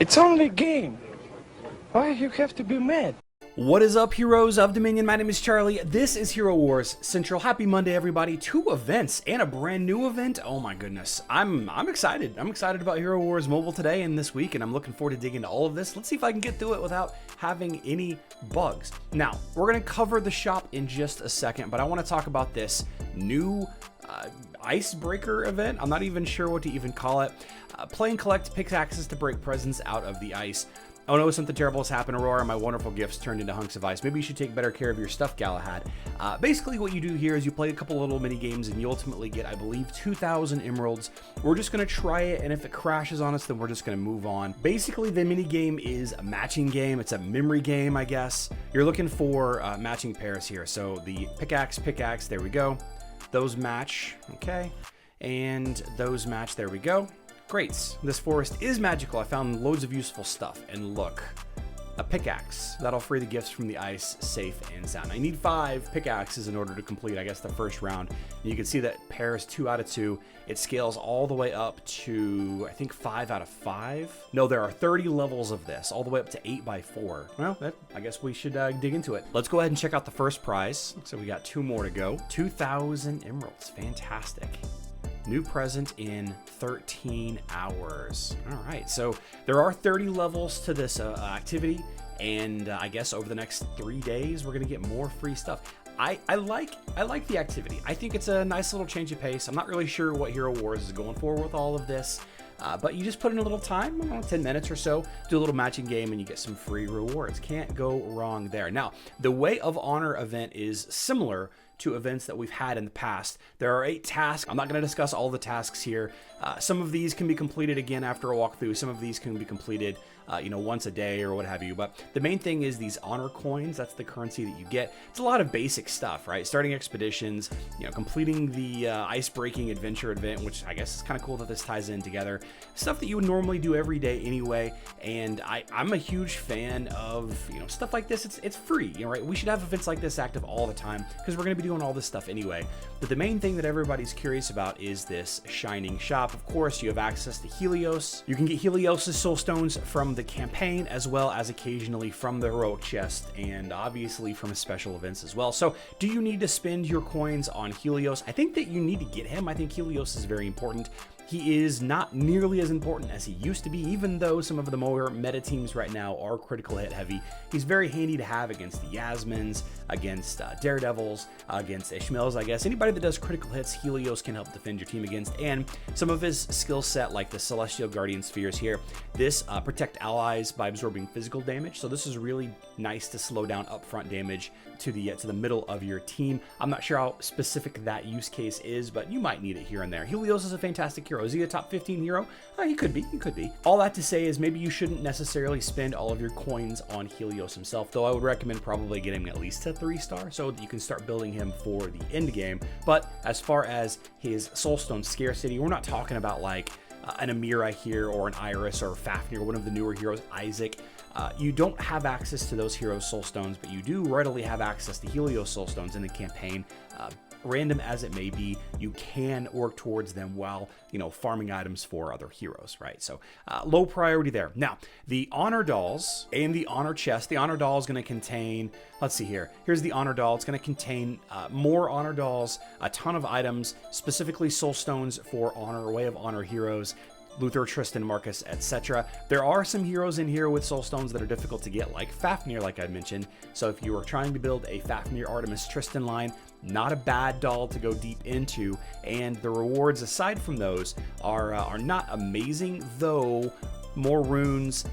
It's only a game. Why you have to be mad? What is up, heroes of Dominion? My name is Charlie. This is Hero Wars Central. Happy Monday, everybody. 2 events and a brand new event. Oh my goodness. I'm excited. I'm excited about Hero Wars Mobile today and this week, and I'm looking forward to digging into all of this. Let's see if I can get through it without having any bugs. Now, we're going to cover the shop in just a second, but I want to talk about this new Icebreaker event. I'm not even sure what to even call it. Play and collect pickaxes to break presents out of the ice. Oh no, something terrible has happened, Aurora. My wonderful gifts turned into hunks of ice. Maybe you should take better care of your stuff, Galahad. Basically, what you do here is you play a couple little mini games and you ultimately get, I believe, 2,000 emeralds. We're just going to try it, and if it crashes on us, then we're just going to move on. Basically, the mini game is a matching game. It's a memory game, I guess. You're looking for matching pairs here. So the pickaxe, there we go. Those match, okay. And those match, there we go. Great. This forest is magical. I found loads of useful stuff. And look, a pickaxe. That'll free the gifts from the ice safe and sound. I need 5 pickaxes in order to complete, I guess, the first round. And you can see that pairs 2 out of 2. It scales all the way up to, I think, 5 out of 5. No, there are 30 levels of this, all the way up to 8 by 4. Well, I guess we should dig into it. Let's go ahead and check out the first prize. Looks like we got 2 more to go. 2,000 emeralds. Fantastic. New present in 13 hours. All right, so there are 30 levels to this activity, and I guess over the next 3 days we're gonna get more free stuff. I like the activity. I think it's a nice little change of pace. I'm not really sure what Hero Wars is going for with all of this, but you just put in a little time, 10 minutes or so, do a little matching game, and you get some free rewards. Can't go wrong there. Now, the Way of Honor event is similar to events that we've had in the past. There are 8 tasks. I'm not going to discuss all the tasks here. Some of these can be completed again after a walkthrough. Some of these can be completed, once a day or what have you. But the main thing is these honor coins. That's the currency that you get. It's a lot of basic stuff, right? Starting expeditions, completing the ice-breaking adventure event, which I guess is kind of cool that this ties in together. Stuff that you would normally do every day anyway. And I'm a huge fan of stuff like this. It's free, right? We should have events like this active all the time because we're going to be doing all this stuff anyway. But the main thing that everybody's curious about is this shining shop. Of course, you have access to Helios. You can get Helios' soul stones from the campaign, as well as occasionally from the heroic chest, and obviously from special events as well. So do you need to spend your coins on Helios? I think that you need to get him. I think Helios is very important. He is not nearly as important as he used to be, even though some of the more meta teams right now are critical hit heavy. He's very handy to have against the Yasmins, against Daredevils, against Ishmaels, I guess. Anybody that does critical hits, Helios can help defend your team against. And some of his skill set, like the Celestial Guardian Spheres here, this protect allies by absorbing physical damage. So this is really nice to slow down upfront damage to the middle of your team. I'm not sure how specific that use case is, but you might need it here and there. Helios is a fantastic hero. Is he a top 15 hero? He could be. He could be. All that to say is maybe you shouldn't necessarily spend all of your coins on Helios himself, though I would recommend probably getting at least a 3-star so that you can start building him for the end game. But as far as his soulstone scarcity, we're not talking about like an Amira here or an Iris or Fafnir, one of the newer heroes, Isaac. You don't have access to those heroes' soulstones, but you do readily have access to Helios soulstones in the campaign. Random as it may be, you can work towards them while, farming items for other heroes, right? So low priority there. Now, the honor dolls and the honor chest. The honor doll is going to contain, let's see here. Here's the honor doll. It's going to contain more honor dolls, a ton of items, specifically soul stones for honor, Way of Honor heroes, Luther, Tristan, Marcus, etc. There are some heroes in here with soul stones that are difficult to get, like Fafnir, like I mentioned. So if you are trying to build a Fafnir, Artemis, Tristan line, not a bad doll to go deep into. And the rewards aside from those are not amazing, though. More runes.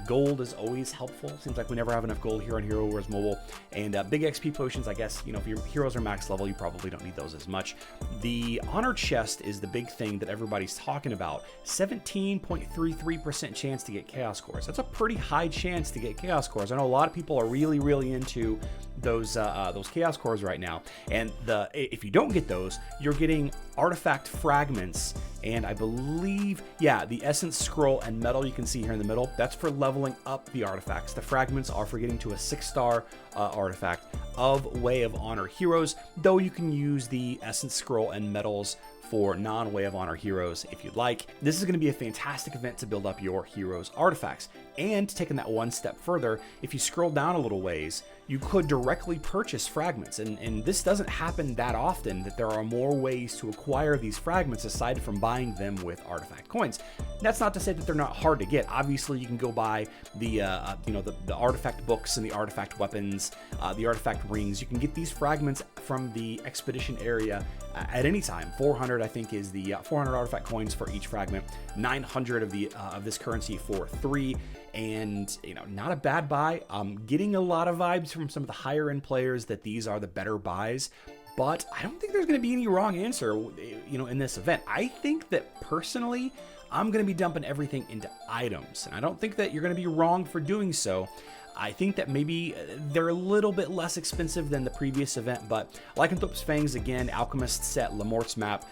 Gold is always helpful. Seems like we never have enough gold here on Hero Wars Mobile. And big XP potions, I guess, if your heroes are max level, you probably don't need those as much. The honor chest is the big thing that everybody's talking about. 17.33% chance to get chaos cores. That's a pretty high chance to get chaos cores. I know a lot of people are really, really into those chaos cores right now. And if you don't get those, you're getting artifact fragments. And I believe, yeah, the essence scroll and metal you can see here in the middle, that's for leveling up the artifacts. The fragments are for getting to a 6-star artifact of Way of Honor heroes, though you can use the essence scroll and metals for non-Way of Honor heroes if you'd like. This is going to be a fantastic event to build up your heroes' artifacts. And taking that one step further, if you scroll down a little ways, you could directly purchase fragments. And this doesn't happen that often, that there are more ways to acquire these fragments aside from buying them with artifact coins. That's not to say that they're not hard to get. Obviously, you can go buy the the artifact books and the artifact weapons, the artifact rings. You can get these fragments from the expedition area at any time. 400, I think, is the 400 artifact coins for each fragment. 900 of this currency for 3. And, not a bad buy. Getting a lot of vibes from some of the higher end players that these are the better buys, but I don't think there's going to be any wrong answer, in this event. I think that personally, I'm going to be dumping everything into items, and I don't think that you're going to be wrong for doing so. I think that maybe they're a little bit less expensive than the previous event, but Lycanthrope's Fangs again, Alchemist set, Lamort's map,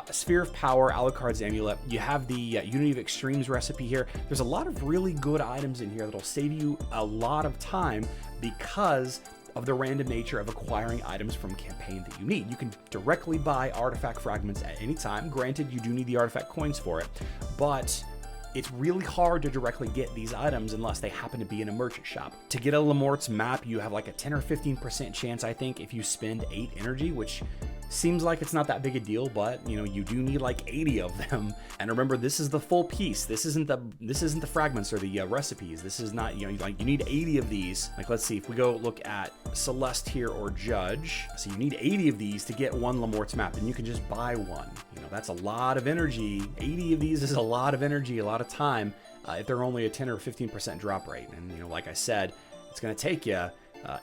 Sphere of Power, Alucard's Amulet. You have the Unity of Extremes recipe here. There's a lot of really good items in here that'll save you a lot of time because of the random nature of acquiring items from campaign that you need. You can directly buy artifact fragments at any time. Granted, you do need the artifact coins for it, but it's really hard to directly get these items unless they happen to be in a merchant shop. To get a Lamort's map, you have like a 10 or 15% chance, I think, if you spend 8 energy, which seems like it's not that big a deal, but you do need like 80 of them. And remember, this is the full piece. This isn't the fragments or the recipes. This is not, you need 80 of these. Like, let's see if we go look at Celeste here or Judge. So you need 80 of these to get one Lamort's map, and you can just buy one. That's a lot of energy. 80 of these is a lot of energy, a lot of time, if they're only a 10 or 15% drop rate. And like I said, it's going to take you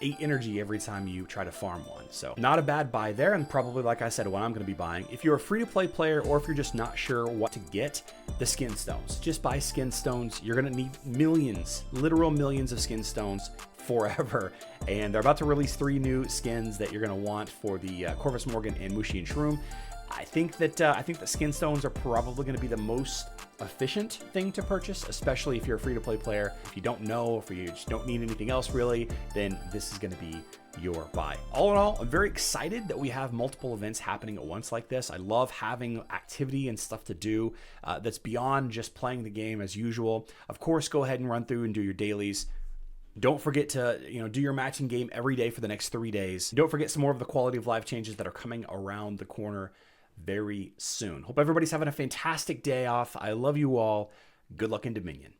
8 energy every time you try to farm one. So not a bad buy there, and probably, like I said, what I'm going to be buying. If you're a free-to-play player, or if you're just not sure what to get, the skin stones. Just buy skin stones. You're going to need millions, literal millions of skin stones forever. And they're about to release 3 new skins that you're going to want for the Corvus Morgan and Mushi and Shroom. I think that skin stones are probably going to be the most efficient thing to purchase, especially if you're a free-to-play player. If you don't know, if you just don't need anything else really, then this is going to be your buy. All in all, I'm very excited that we have multiple events happening at once like this. I love having activity and stuff to do that's beyond just playing the game as usual. Of course, go ahead and run through and do your dailies. Don't forget to do your matching game every day for the next 3 days. Don't forget some more of the quality of life changes that are coming around the corner very soon. Hope everybody's having a fantastic day off. I love you all. Good luck in Dominion.